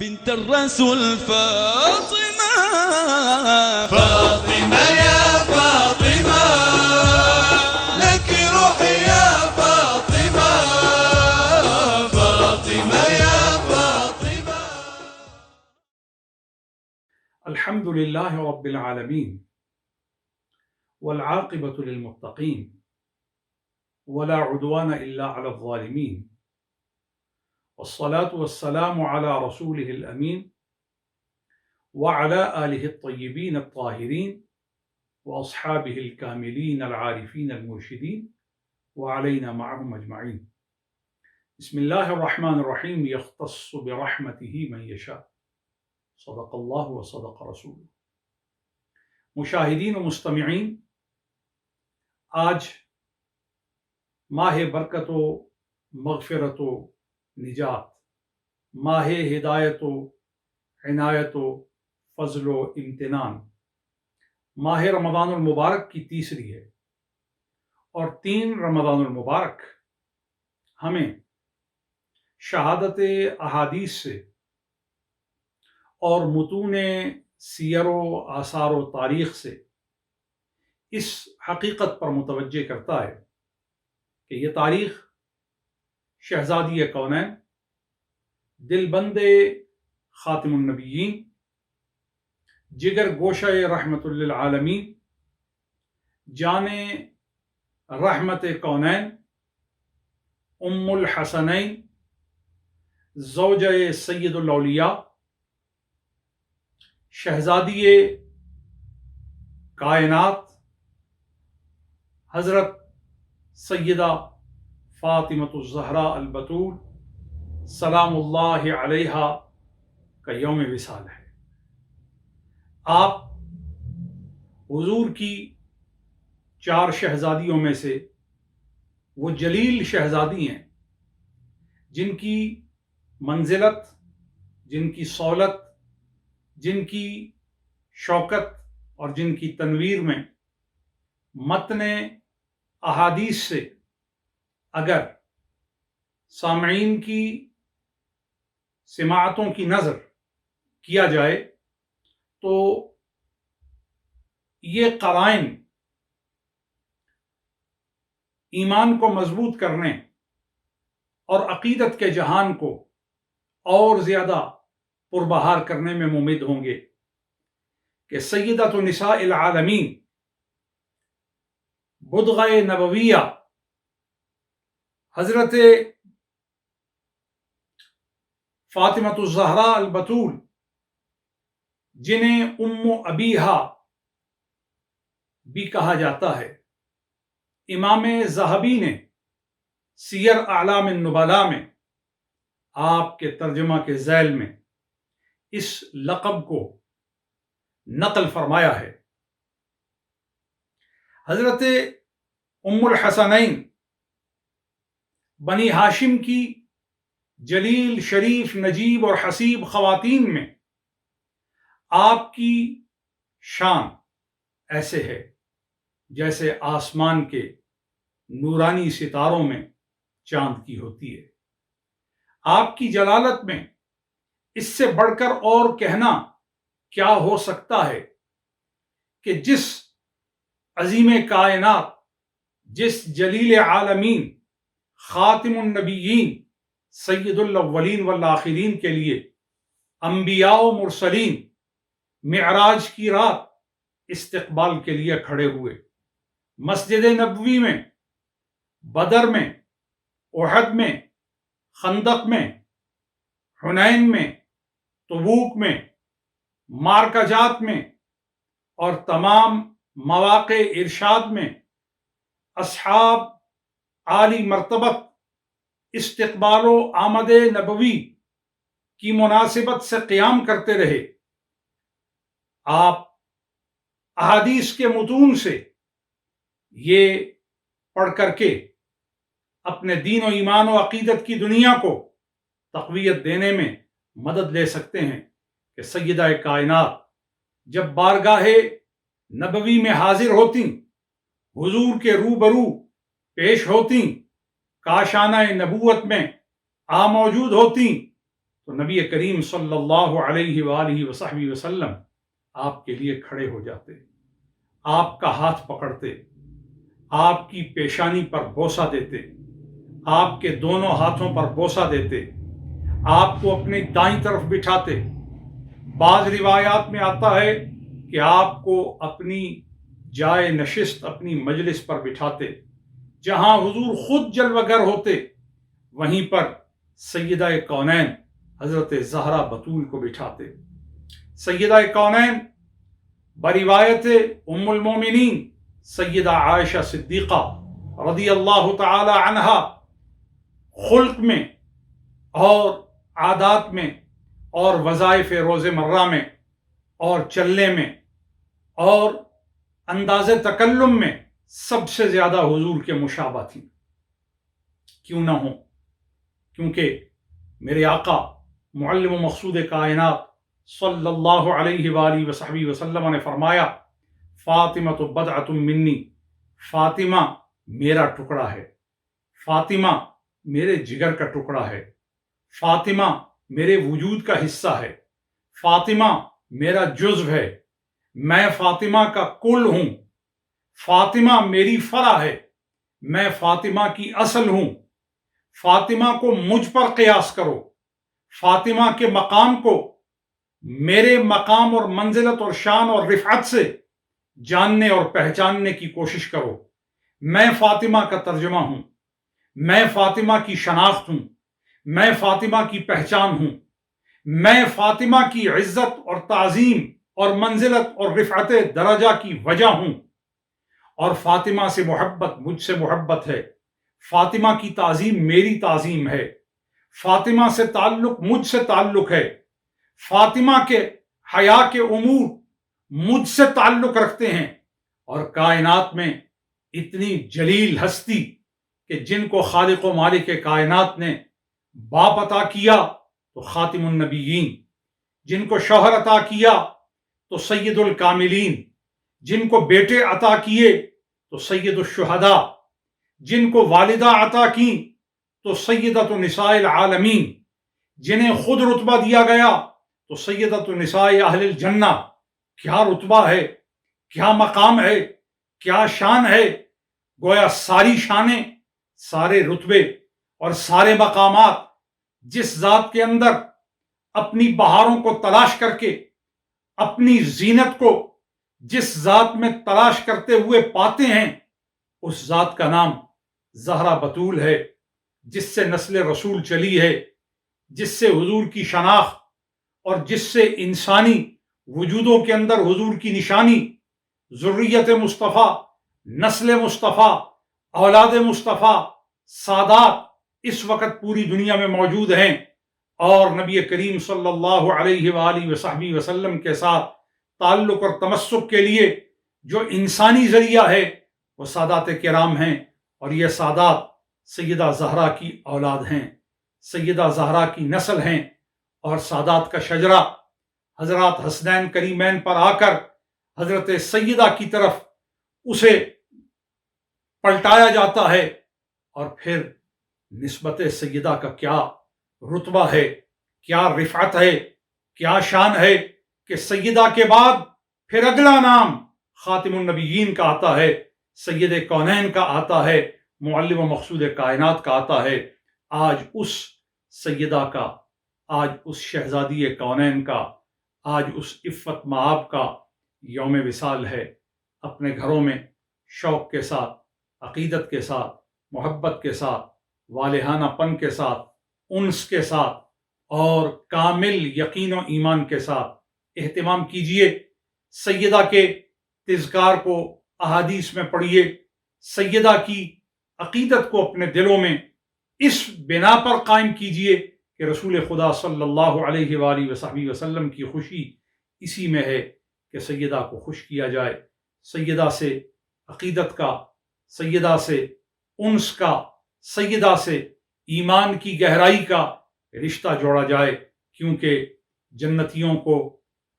بنت الرسول فاطمة. فاطمة يا فاطمة لك روحي يا فاطمة. فاطمة يا فاطمة. الحمد لله رب العالمين والعاقبة للمتقين ولا عدوان إلا على الظالمين، والصلاة والسلام على رسوله الأمين وعلى آله الطيبين الطاهرين وأصحابه الكاملين العارفين المرشدين وعلينا معهم أجمعين. بسم الله الرحمن الرحيم. يختص برحمته من يشاء. صدق اللہ و صدق رسول. مشاہدین و مستمعین، آج ماہ برکت و مغفرت و نجات، ماہ ہدایت و عنایت و فضل و امتنان، ماہ رمضان المبارک کی تیسری ہے، اور 3 رمضان المبارک ہمیں شہادت احادیث سے اور متون سیر و آثار و تاریخ سے اس حقیقت پر متوجہ کرتا ہے کہ یہ تاریخ شہزادی کونین، دل بند خاتم النبیین، جگر گوشہ رحمت للعالمین، جان رحمت کونین، ام الحسنین، زوجہ سید الاولیاء، شہزادی کائنات حضرت سیدہ فاطمۃ الزہراء البتول سلام اللہ علیہا کا یوم وصال ہے۔ آپ حضور کی 4 شہزادیوں میں سے وہ جلیل شہزادی ہیں جن کی منزلت، جن کی صولت، جن کی شوکت اور جن کی تنویر میں متن احادیث سے اگر سامعین کی سماعتوں کی نظر کیا جائے تو یہ قرائن ایمان کو مضبوط کرنے اور عقیدت کے جہان کو اور زیادہ پربہار کرنے میں ممد ہوں گے کہ سیدۃ نساء العالمین، بدغہ نبویہ، حضرت فاطمۃ الزہراء البتول، جنہیں ام ابیہا بھی کہا جاتا ہے، امام ذہبی نے سیر اعلام النبلاء میں آپ کے ترجمہ کے ذیل میں اس لقب کو نقل فرمایا ہے۔ حضرت ام الحسنین بنی ہاشم کی جلیل، شریف، نجیب اور حسیب خواتین میں آپ کی شان ایسے ہے جیسے آسمان کے نورانی ستاروں میں چاند کی ہوتی ہے۔ آپ کی جلالت میں اس سے بڑھ کر اور کہنا کیا ہو سکتا ہے کہ جس عظیم کائنات، جس جلیل عالمین، خاتم النبیین، سید الاولین والآخرین کے لیے انبیاء و مرسلین معراج کی رات استقبال کے لیے کھڑے ہوئے، مسجد نبوی میں، بدر میں، احد میں، خندق میں، حنین میں، تبوک میں، معرکہ جات میں اور تمام مواقع ارشاد میں اصحاب عالی مرتبت استقبال و آمد نبوی کی مناسبت سے قیام کرتے رہے۔ آپ احادیث کے متون سے یہ پڑھ کر کے اپنے دین و ایمان و عقیدت کی دنیا کو تقویت دینے میں مدد لے سکتے ہیں کہ سیدہ کائنات جب بارگاہ نبوی میں حاضر ہوتیں، حضور کے روبرو پیش ہوتیں، کاشانہ نبوت میں موجود ہوتیں تو نبی کریم صلی اللہ علیہ وآلہ وصحبہ وسلم آپ کے لیے کھڑے ہو جاتے، آپ کا ہاتھ پکڑتے، آپ کی پیشانی پر بوسہ دیتے، آپ کے دونوں ہاتھوں پر بوسہ دیتے، آپ کو اپنی دائیں طرف بٹھاتے۔ بعض روایات میں آتا ہے کہ آپ کو اپنی جائے نشست، اپنی مجلس پر بٹھاتے، جہاں حضور خود جلوہ گر ہوتے وہیں پر سیدہ کونین حضرت زہرا بطول کو بٹھاتے۔ سیدہ کونین بروایت ام المومنین سیدہ عائشہ صدیقہ رضی اللہ تعالی عنہا خلق میں اور عادات میں اور وظائف روز مرہ میں اور چلنے میں اور انداز تکلم میں سب سے زیادہ حضور کے مشابہ تھی۔ کیوں نہ ہوں؟ کیونکہ میرے آقا معلم و مقصود کائنات صلی اللہ علیہ وآلہ وصحبہ وسلم نے فرمایا، فاطمہ تو بضعۃ منی، فاطمہ میرا ٹکڑا ہے، فاطمہ میرے جگر کا ٹکڑا ہے، فاطمہ میرے وجود کا حصہ ہے، فاطمہ میرا جزو ہے، میں فاطمہ کا کل ہوں، فاطمہ میری فرع ہے، میں فاطمہ کی اصل ہوں، فاطمہ کو مجھ پر قیاس کرو، فاطمہ کے مقام کو میرے مقام اور منزلت اور شان اور رفعت سے جاننے اور پہچاننے کی کوشش کرو۔ میں فاطمہ کا ترجمہ ہوں، میں فاطمہ کی شناخت ہوں، میں فاطمہ کی پہچان ہوں، میں فاطمہ کی عزت اور تعظیم اور منزلت اور رفعت درجہ کی وجہ ہوں، اور فاطمہ سے محبت مجھ سے محبت ہے، فاطمہ کی تعظیم میری تعظیم ہے، فاطمہ سے تعلق مجھ سے تعلق ہے، فاطمہ کے حیا کے امور مجھ سے تعلق رکھتے ہیں۔ اور کائنات میں اتنی جلیل ہستی کہ جن کو خالق و مالک کائنات نے باپ عطا کیا تو خاتم النبیین، جن کو شوہر عطا کیا تو سید الکاملین، جن کو بیٹے عطا کیے تو سید الشہداء، جن کو والدہ عطا کی تو سیدۃ نساء العالمین، جنہیں خود رتبہ دیا گیا تو سیدۃ نساء اہل الجنہ۔ کیا رتبہ ہے، کیا مقام ہے، کیا شان ہے! گویا ساری شانیں، سارے رتبے اور سارے مقامات جس ذات کے اندر اپنی بہاروں کو تلاش کر کے، اپنی زینت کو جس ذات میں تلاش کرتے ہوئے پاتے ہیں، اس ذات کا نام زہرا بطول ہے، جس سے نسل رسول چلی ہے، جس سے حضور کی شناخت اور جس سے انسانی وجودوں کے اندر حضور کی نشانی، ذریت مصطفیٰ، نسل مصطفیٰ، اولاد مصطفیٰ، سادات اس وقت پوری دنیا میں موجود ہیں، اور نبی کریم صلی اللہ علیہ وآلہ وصحبہ وسلم کے ساتھ تعلق اور تمسک کے لیے جو انسانی ذریعہ ہے وہ سادات کرام ہیں، اور یہ سادات سیدہ زہرا کی اولاد ہیں، سیدہ زہرا کی نسل ہیں، اور سادات کا شجرہ حضرات حسنین کریمین پر آ کر حضرت سیدہ کی طرف اسے پلٹایا جاتا ہے، اور پھر نسبت سیدہ کا کیا رتبہ ہے، کیا رفعت ہے، کیا شان ہے کہ سیدہ کے بعد پھر اگلا نام خاتم النبیین کا آتا ہے، سید کونین کا آتا ہے، معلم و مقصود کائنات کا آتا ہے۔ آج اس سیدہ کا، آج اس شہزادی کونین کا، آج اس عفت مآب کا یوم وصال ہے۔ اپنے گھروں میں شوق کے ساتھ، عقیدت کے ساتھ، محبت کے ساتھ، والہانہ پن کے ساتھ، انس کے ساتھ اور کامل یقین و ایمان کے ساتھ اہتمام کیجئے۔ سیدہ کے تذکار کو احادیث میں پڑھیے، سیدہ کی عقیدت کو اپنے دلوں میں اس بنا پر قائم کیجئے کہ رسول خدا صلی اللہ علیہ وآلہ وصحبہ وسلم کی خوشی اسی میں ہے کہ سیدہ کو خوش کیا جائے، سیدہ سے عقیدت کا، سیدہ سے انس کا، سیدہ سے ایمان کی گہرائی کا رشتہ جوڑا جائے، کیونکہ جنتیوں کو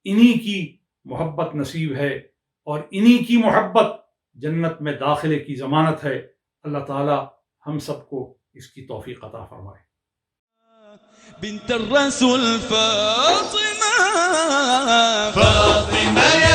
انہی کی محبت نصیب ہے، اور انہی کی محبت جنت میں داخلے کی ضمانت ہے۔ اللہ تعالی ہم سب کو اس کی توفیق عطا فرمائے۔ بنت الرسول فاطمة فاطمة